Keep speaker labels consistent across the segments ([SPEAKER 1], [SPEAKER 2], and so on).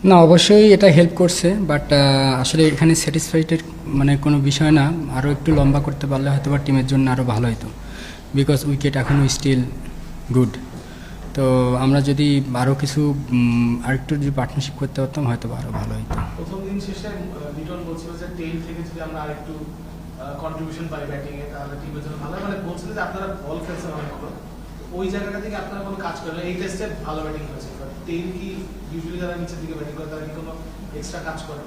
[SPEAKER 1] না, অবশ্যই এটা হেল্প করছে, বাট আসলে এখানে স্যাটিসফাইডের মানে কোনো বিষয় না। আরও একটু লম্বা করতে পারলে হয়তো বা টিমের জন্য আরও ভালো হতো, বিকজ উইকেট এখনও স্টিল গুড। তো আমরা যদি আরও কিছু আরেকটু যদি পার্টনারশিপ করতে পারতাম হয়তো আরও ভালো হতো।
[SPEAKER 2] প্রথম দিন শেষে লিটন বলছিল যে টেইল থেকে যদি আমরা আরেকটু কন্ট্রিবিউশন পাই ব্যাটিং এ তাহলে টিমের জন্য ভালো, মানে বলছিল যে আপনারা বল খেলছেন অনেকগুলো, ওই জায়গাটা থেকে আপনারা কোনো কাজ করলে এই টেস্টে ভালো ব্যাটিং হয়েছে, টেইল কি ইউজুয়ালি যারা নিচের দিকে ব্যাটিং করে তারা কি কোনো এক্সট্রা কাজ করে?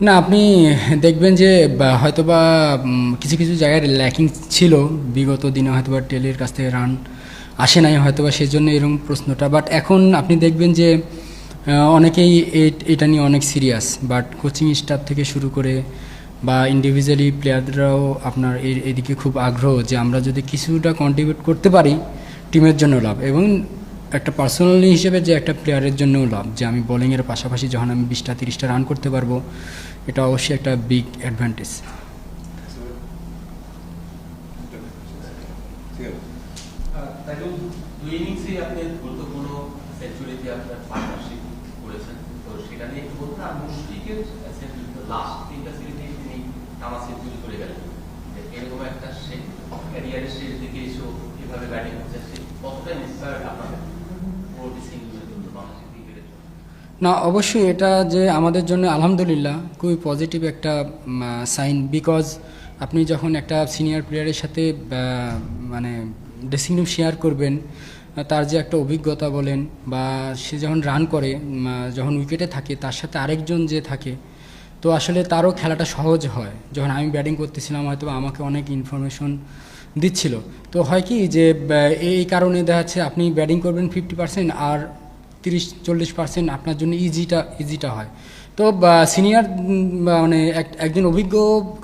[SPEAKER 1] না, আপনি দেখবেন যে হয়তোবা কিছু কিছু জায়গায় ল্যাকিং ছিল বিগত দিনে, হয়তোবা টেলের কাছ থেকে রান আসে নাই হয়তোবা সেই জন্য এরকম প্রশ্নটা। বাট এখন আপনি দেখবেন যে অনেকেই এটা নিয়ে অনেক সিরিয়াস, বাট কোচিং স্টাফ থেকে শুরু করে বা ইন্ডিভিজুয়ালি প্লেয়াররাও আপনার এদিকে খুব আগ্রহ যে আমরা যদি কিছুটা কন্ট্রিবিউট করতে পারি টিমের জন্য লাভ, এবং একটা পার্সোনালি হিসেবে যে একটা প্লেয়ারের জন্যও লাভ, যে আমি বোলিংয়ের পাশাপাশি যখন আমি 20-30টা রান করতে পারবো, এটা অবশ্যই একটা বিগ অ্যাডভান্টেজ।
[SPEAKER 3] দুই ইনিংসেই আপনি গুরুত্বপূর্ণ সেঞ্চুরিতে আপনার পার্টনারশিপ করেছেন, তো সেটা নিয়ে একটু বলুন। আর মুশফিকের সেঞ্চুরি লাস্ট 3টা সিরিজে তিনি টানা সেঞ্চুরি করে গেলেন, এরকম একটা সে ক্যারিয়ারের শেষ দিকে এসেও এভাবে ব্যাটিং হচ্ছে, সে কতটা ইন্সপায়ার্ড আপনাদের পরবর্তী সিঙ্গলের জন্য বাংলাদেশের ক্রিকেটের জন্য?
[SPEAKER 1] না, অবশ্যই এটা যে আমাদের জন্য আলহামদুলিল্লাহ খুবই পজিটিভ একটা সাইন, বিকজ আপনি যখন একটা সিনিয়র প্লেয়ারের সাথে মানে ড্রেসিং রুম শেয়ার করবেন, তার যে একটা অভিজ্ঞতা বলেন বা সে যখন রান করে, যখন উইকেটে থাকে তার সাথে আরেকজন যে থাকে, তো আসলে তারও খেলাটা সহজ হয়। যখন আমি ব্যাটিং করতেছিলাম হয়তো আমাকে অনেক ইনফরমেশন দিচ্ছিল, তো হয় কি যে এই কারণে দেখা যাচ্ছে আপনি ব্যাটিং করবেন 50% আর 30-40% আপনার জন্য ইজিটা হয়। তো সিনিয়র মানে একজন অভিজ্ঞ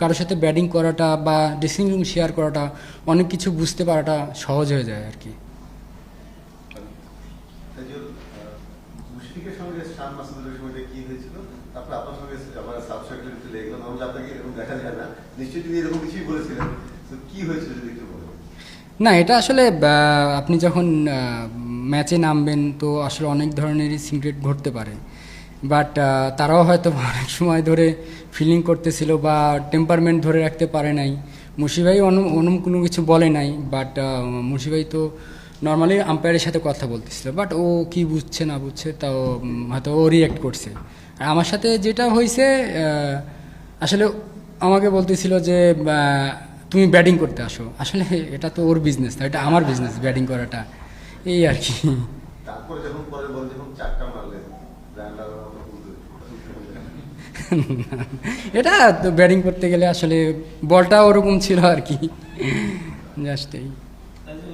[SPEAKER 1] কারোর সাথে ব্যাটিং করাটা বা ড্রেসিং রুম শেয়ার করাটা, অনেক কিছু বুঝতে পারাটা সহজ হয়ে যায় আর কি।
[SPEAKER 4] মুশফিকের সঙ্গে শান মাসুদের সময়টা কি হয়েছিল, তারপর আপনার সঙ্গে আমার সাব সেক্রেটারি লেগে গেল, নাহলে আপনাকে এরকম দেখা যায় না, নিশ্চয়ই তিনি এরকম কিছুই বলেছিলেন, তো কি হয়েছিল যদি একটু বলেন?
[SPEAKER 1] না, এটা আসলে আপনি যখন ম্যাচে নামবেন তো আসলে অনেক ধরনেরই সিক্রেট ঘটতে পারে, বাট তারাও হয়তো অনেক সময় ধরে ফিলিং করতেছিল বা টেম্পারমেন্ট ধরে রাখতে পারে নাই। মুশি ভাই অনম কোনো কিছু বলে নাই, বাট মুশি ভাই তো নর্মালি আম্পায়ারের সাথে কথা বলতেছিল, বাট ও কি বুঝছে না বুঝছে তাও হয়তো ও রিয়্যাক্ট করছে। আর আমার সাথে যেটা হয়েছে, আসলে আমাকে বলতেছিল যে তুমি ব্যাটিং করতে আসো, আসলে এটা তো ওর বিজনেস, এটা আমার বিজনেস ব্যাটিং করাটা, এই আর কি।
[SPEAKER 4] তারপরে যখন পরে বল যখন চারটা মারলেন,
[SPEAKER 1] এটা তো ব্যাটিং করতে গেলে আসলে বলটা ওরকম ছিল আর কি, জাস্ট এই।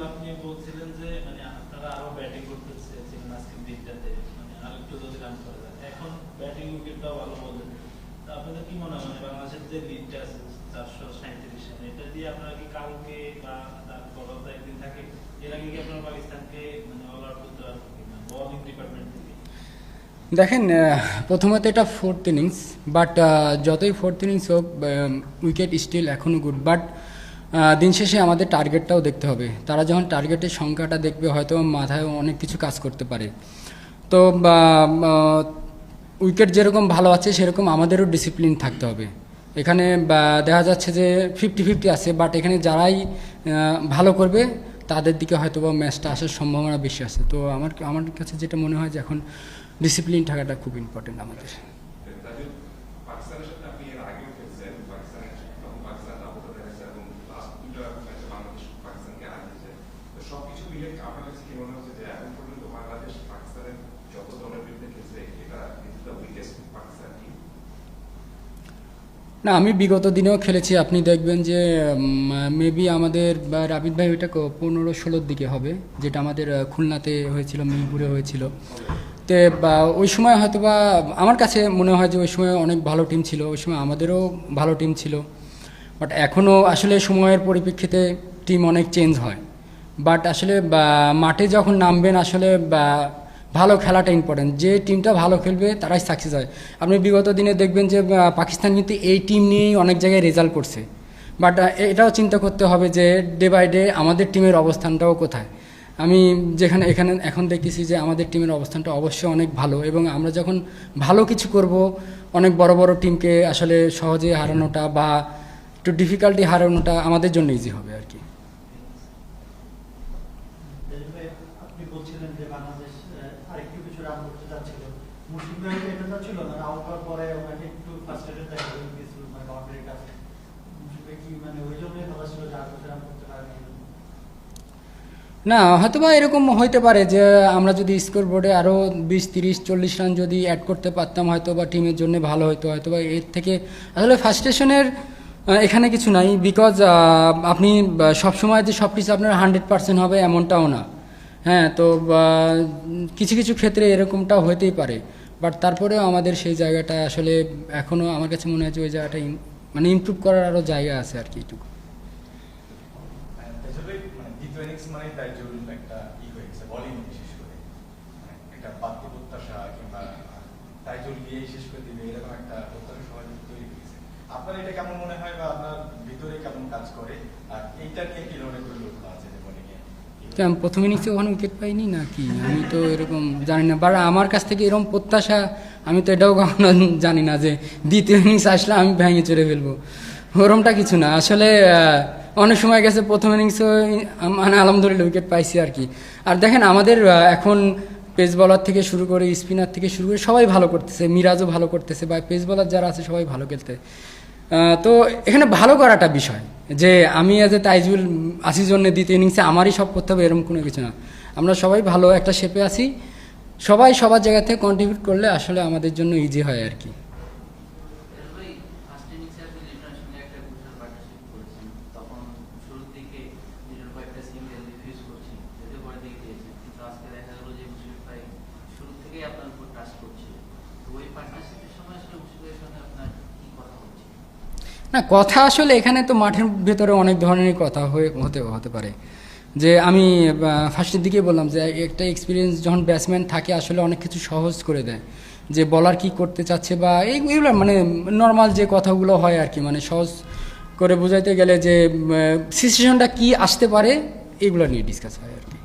[SPEAKER 5] আপনি বলছিলেন যে মানে আপনারা আরো ব্যাটিং করতে চেয়েছিলেন আজকের দিনটাতে, মানে আরেকটু যদি রান করা যায়, এখন ব্যাটিং উইকেটটাও ভালো বললেন, তো আপনাদের কি মনে হয় মানে বাংলাদেশের যে লিডটা আছে 437 রানে, এটা দিয়ে আপনারা কি কালকে বা তারপর তো একদিন থাকে, এর আগে কি আপনারা পাকিস্তানকে মানে অল আউট করতে পারবেন কিনা বোলিং ডিপার্টমেন্ট থেকে?
[SPEAKER 1] দেখেন, প্রথমত এটা 4th ইনিংস, বাট যতই 4th ইনিংস হোক উইকেট স্টিল এখনও গুড, বাট দিন শেষে আমাদের টার্গেটটাও দেখতে হবে। তারা যখন টার্গেটের সংখ্যাটা দেখবে হয়তো মাথায় অনেক কিছু কাজ করতে পারে। তো উইকেট যেরকম ভালো আছে সেরকম আমাদেরও ডিসিপ্লিন থাকতে হবে। এখানে দেখা যাচ্ছে যে 50-50 আছে, বাট এখানে যারাই ভালো করবে তাদের দিকে হয়তো বা ম্যাচটা আসার সম্ভাবনা বেশি আছে। তো আমার কাছে যেটা মনে হয় যে এখন ডিসিপ্লিন থাকাটা খুব ইম্পর্টেন্ট আমাদের। না, আমি বিগত দিনেও খেলেছি, আপনি দেখবেন যে মেবি আমাদের বা রাবিদ ভাই ওইটা 15-16 দিকে হবে, যেটা আমাদের খুলনাতে হয়েছিল, মিরপুরে হয়েছিল। তো ওই সময় হয়তো বা আমার কাছে মনে হয় যে ওই সময় অনেক ভালো টিম ছিল, ওই সময় আমাদেরও ভালো টিম ছিল, বাট এখনও আসলে সময়ের পরিপ্রেক্ষিতে টিম অনেক চেঞ্জ হয়। বাট আসলে মাঠে যখন নামবেন আসলে ভালো খেলাটা ইম্পর্টেন্ট, যে টিমটা ভালো খেলবে তারাই সাকসেস হয়। আপনি বিগত দিনে দেখবেন যে পাকিস্তান কিন্তু এই টিম নিয়েই অনেক জায়গায় রেজাল্ট করছে, বাট এটাও চিন্তা করতে হবে যে ডে বাই ডে আমাদের টিমের অবস্থানটাও কোথায়। আমি যেখানে এখানে এখন দেখতেছি যে আমাদের টিমের অবস্থানটা অবশ্যই অনেক ভালো, এবং আমরা যখন ভালো কিছু করব অনেক বড় বড় টিমকে আসলে সহজে হারানোটা বা একটু ডিফিকাল্টি হারানোটা আমাদের জন্য ইজি হবে আর কি।
[SPEAKER 6] আপনি বলছিলেন যে বাংলাদেশ আরেকটু কিছু রান করতে যাচ্ছিল, মুশফিক ভাই এটা যাচ্ছিল না, আউট হওয়ার পরে ওনাকে একটু ফ্রাস্ট্রেটেড দেখা গেছিল মানে বাউন্ডারির কাছে। মুশফিক ভাই কি মানে ওই জন্যই ভালো ছিল যে আর কিছু রান করতে পারেনি?
[SPEAKER 1] না, হয়তোবা এরকম হইতে পারে যে আমরা যদি স্কোর বোর্ডে আরও 20-30-40 রান যদি অ্যাড করতে পারতাম হয়তো বা টিমের জন্য ভালো হতো, হয়তো বা এর থেকে আসলে ফার্স্টেশনের এখানে কিছু নাই, বিকজ আপনি সবসময় যে সব কিছু আপনার 100% হবে এমনটাও না। হ্যাঁ, তো কিছু কিছু ক্ষেত্রে এরকমটাও হইতেই পারে, বাট তারপরেও আমাদের সেই জায়গাটা আসলে এখনও আমার কাছে মনে হয় যে ওই জায়গাটা মানে ইমপ্রুভ করার আরও জায়গা আছে আর কি একটু।
[SPEAKER 7] দ্বিতীয় ইনিংস মানে তাই জরুরি একটা হয়ে গেছে বোলিং বিশেষ করে একটা বাড়তি প্রত্যাশা কিংবা তাই জল গিয়েই শেষ করে দিবে এরকম একটা প্রত্যাশা সবাই তৈরি হয়েছে। আপনার এটা কেমন মনে হয় বা আপনার ভিতরে কেমন কাজ করে, আর এইটা নিয়ে কি ধরনের পরিকল্পনা আছে যে বোলিংয়ে?
[SPEAKER 1] আমি প্রথম ইনিংসে ওখানে উইকেট পাইনি নাকি, আমি তো এরকম জানি না, বাট আমার কাছ থেকে এরকম প্রত্যাশা আমি তো এটাও কখনো জানি না যে দ্বিতীয় ইনিংস আসলে আমি ভেঙে চড়ে ফেলবো, ওরমটা কিছু না। আসলে অনেক সময় গেছে প্রথম ইনিংসে মানে আলহামদুলিল্লাহ উইকেট পাইছি আর কি। আর দেখেন আমাদের এখন পেস বলার থেকে শুরু করে স্পিনার থেকে শুরু করে সবাই ভালো করতেছে, মিরাজও ভালো করতেছে, বা পেস বলার যারা আছে সবাই ভালো খেলতে। তো এখানে ভালো করাটা বিষয় যে আমি অ্যাজ এ তাইজুল আসির জন্য দ্বিতীয় ইনিংসে আমারই সব করতে হবে এরকম কোনো কিছু না। আমরা সবাই ভালো একটা শেপে আছি, সবাই সবার জায়গা থেকে কন্ট্রিবিউট করলে আসলে আমাদের জন্য ইজি হয় আর কি। না, কথা আসলে এখানে তো মাঠের ভেতরে অনেক ধরনের কথা হতে পারে, যে আমি ফার্স্টের দিকে বললাম যে একটা এক্সপিরিয়েন্স যখন ব্যাটসম্যান থাকে আসলে অনেক কিছু সহজ করে দেয়, যে বলার কি করতে চাচ্ছে বা এইগুলো মানে নর্মাল যে কথাগুলো হয় আর কি, মানে সহজ করে বোঝাইতে গেলে যে সিচুয়েশনটা কি আসতে পারে এগুলো নিয়ে ডিসকাস হয় আর কি।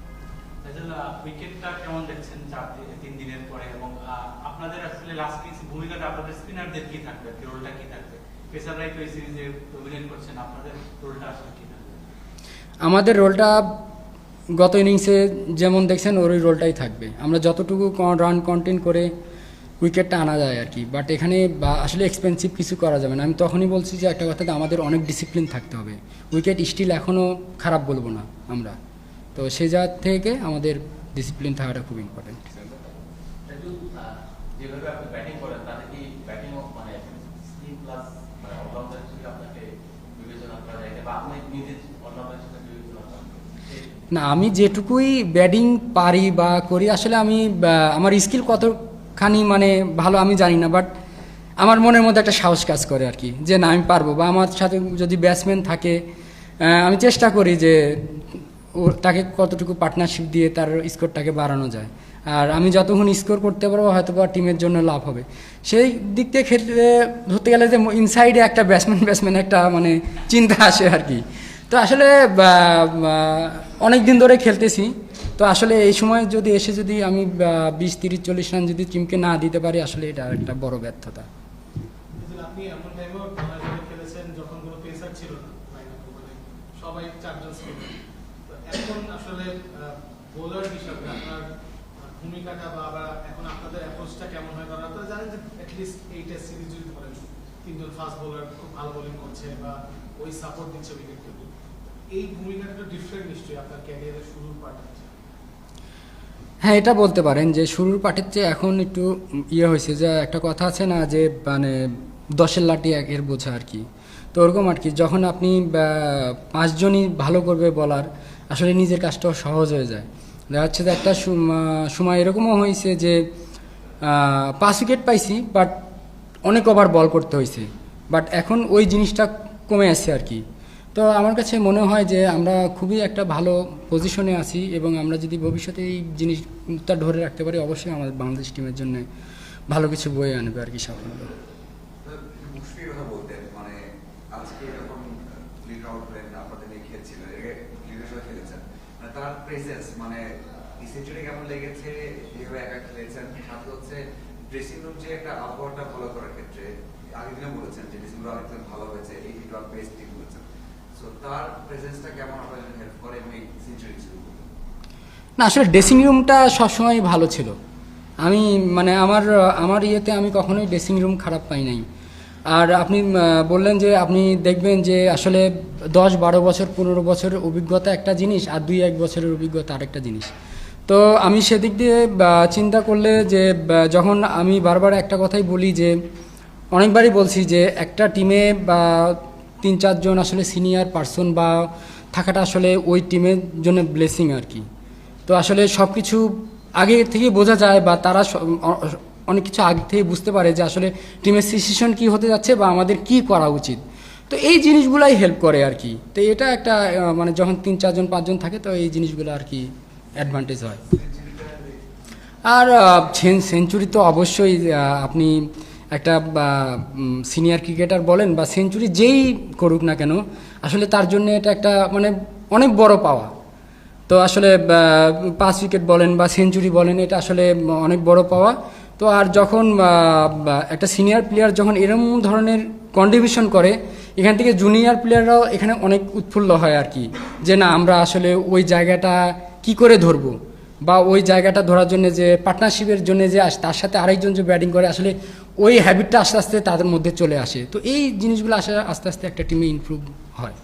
[SPEAKER 5] উইকেটটা কেমন দেখছেন 3 দিনের পরে, এবং আপনাদের আসলে লাস্ট ভূমিকাটা আপনাদের স্পিনারদের কি থাকবে, রোলটা কি থাকবে? পেসাররাই তো এই সিরিজে ডমিনেট করছেন, আপনাদের রোলটা আসলে কি থাকবে?
[SPEAKER 1] আমাদের রোলটা গত ইনিংসে যেমন দেখছেন ওর ওই রোলটাই থাকবে, আমরা যতটুকু রান কন্টেন করে উইকেটটা আনা যায় আর কি। বাট এখানে আসলে এক্সপেন্সিভ কিছু করা যাবে না। আমি তখনই বলছি যে একটা কথা, আমাদের অনেক ডিসিপ্লিন থাকতে হবে, উইকেট স্টিল এখনও খারাপ বলবো না আমরা, তো সেই জায়গা থেকে আমাদের ডিসিপ্লিন থাকাটা খুব ইম্পর্টেন্ট।
[SPEAKER 3] যেভাবে আপনি ব্যাটিং করেন তাতে কি ব্যাটিং মানে স্পিন প্লাস মানে অলরাউন্ডার হিসেবে আপনাকে বিবেচনা করা যায়, বা আপনি নিজে অলরাউন্ডার হিসেবে বিবেচনা করেন?
[SPEAKER 1] না, আমি যেটুকুই ব্যাটিং পারি বা করি আসলে আমি আমার স্কিল কতখানি মানে ভালো আমি জানি না, বাট আমার মনের মধ্যে একটা সাহস কাজ করে আর কি, যে না আমি পারবো, বা আমার সাথে যদি ব্যাটসম্যান থাকে আমি চেষ্টা করি যে তাকে কতটুকু পার্টনারশিপ দিয়ে তার স্কোরটাকে বাড়ানো যায়, আর আমি যতক্ষণ স্কোর করতে পারবো হয়তো বা টিমের জন্য লাভ হবে। সেই দিক থেকে ক্ষেত্রে ধরতে গেলে যে ইনসাইডে একটা ব্যাটসম্যান একটা মানে চিন্তা আসে আর কি। তো আসলে অনেক দিন ধরে খেলতেছি, তো আসলে এই সময় যদি এসে যদি আমি 20-30-40 রান যদি টিমকে না দিতে পারি আসলে এটা একটা বড় ব্যর্থতা।
[SPEAKER 2] আপনি এমন টাইমেও খেলেছেন যখন কোনো পেসার ছিল না, মানে সবাই 4 জন স্পিনার, তো এখন আসলে বোলার হিসাবে আপনার ভূমিকাটা বা এখন আপনাদের অ্যাপ্রোচটা কেমন হয়? কারণ আপনারা জানেন যে অ্যাটলিস্ট এই টেস্ট সিরিজ যদি ধরেন 3 জন ফাস্ট বোলার খুব ভালো বোলিং করছে বা ওই সাপোর্ট দিচ্ছে উইকেট কিপিং, এই ভূমিকাটা ডিফারেন্ট নিশ্চয়ই আপনার ক্যারিয়ারের শুরুর পার্টে।
[SPEAKER 1] হ্যাঁ, এটা বলতে পারেন যে শুরুর পার্টের চেয়ে এখন একটু হয়েছে, যে একটা কথা আছে না যে মানে 10-এর লাঠি 1-এর বোঝা আর কি, তো ওরকম আর কি। যখন আপনি 5 জনই ভালো করবে বলার, আসলে নিজের কাজটাও সহজ হয়ে যায়। দেখা যাচ্ছে যে একটা সময় এরকমও হয়েছে যে 5 উইকেট পাইছি, বাট অনেক ওভার বল করতে হয়েছে, বাট এখন ওই জিনিসটা কমে আসছে আর কি। তো আমার কাছে মনে হয় যে আমরা খুবই একটা ভালো পজিশনে আছি, এবং আমরা যদি ভবিষ্যতে এই জিনিসটা ধরে রাখতে পারি অবশ্যই আমাদের বাংলাদেশ টিমের জন্য ভালো কিছু বয়ে আনবে আর কি সাফল্য।
[SPEAKER 8] মুশফিকের কথা বলতেন, মানে আজকে যখন লিড আউট হলেন আপনাদের নিয়ে খেলছিল, লিডের সাথে খেলেছেন, মানে তার প্রেজেন্স মানে সেঞ্চুরি কেমন লেগেছে, যেভাবে একা খেলেছেন, সাথে হচ্ছে ড্রেসিং রুম যে একটা আবহাওয়াটা ফলো করার ক্ষেত্রে আগের দিনে বলেছেন যে ড্রেসিং রুম অনেক ভালো হয়েছে, 81 বেস্ট টিম বলেছেন। সো তার প্রেজেন্সটা কেমন আপনাদের হেল্প করে এবং এই সেঞ্চুরি শুরু করতে?
[SPEAKER 1] না, আসলে ড্রেসিং রুমটা সবসময় ভালো ছিল। আমি মানে আমার ইয়েতে আমি কখনোই ড্রেসিং রুম খারাপ পাই নাই। আর আপনি বললেন যে আপনি দেখবেন যে আসলে 10-12 বছর 15 বছরের অভিজ্ঞতা একটা জিনিস, আর 2-1 বছরের অভিজ্ঞতা আরেকটা জিনিস। তো আমি সেদিক দিয়ে চিন্তা করলে যে যখন আমি বারবার একটা কথাই বলি যে অনেকবারই বলছি যে একটা টিমে বা 3-4 জন আসলে সিনিয়র পার্সন বা থাকাটা আসলে ওই টিমের জন্য ব্লেসিং আর কি। তো আসলে সব কিছু আগে থেকে বোঝা যায় বা তারা অনেক কিছু আগে থেকে বুঝতে পারে যে আসলে টিমের সিচুয়েশন কী হতে যাচ্ছে বা আমাদের কি করা উচিত। তো এই জিনিসগুলাই হেল্প করে আর কি। তো এটা একটা মানে যখন 3-4 জন 5 জন থাকে তো এই জিনিসগুলো আর কি অ্যাডভান্টেজ হয়। আর সেঞ্চুরি তো অবশ্যই আপনি একটা সিনিয়র ক্রিকেটার বলেন বা সেঞ্চুরি যেই করুক না কেন, আসলে তার জন্য এটা একটা মানে অনেক বড় পাওয়া। তো আসলে 5 উইকেট বলেন বা সেঞ্চুরি বলেন, এটা আসলে অনেক বড় পাওয়া। তো আর যখন একটা সিনিয়র প্লেয়ার যখন এরকম ধরনের কন্ট্রিবিউশন করে, এখান থেকে জুনিয়র প্লেয়াররাও এখানে অনেক উৎফুল্ল হয় আর কি, যে না আমরা আসলে ওই জায়গাটা কি করে ধরবো, বা ওই জায়গাটা ধরার জন্য যে পার্টনারশিপের জন্য যে তার সাথে আরেকজন যে ব্যাটিং করে, আসলে ওই হ্যাবিটটা আস্তে আস্তে তাদের মধ্যে চলে আসে। তো এই জিনিসগুলো আস্তে আস্তে একটা টিমে ইমপ্রুভ হয়।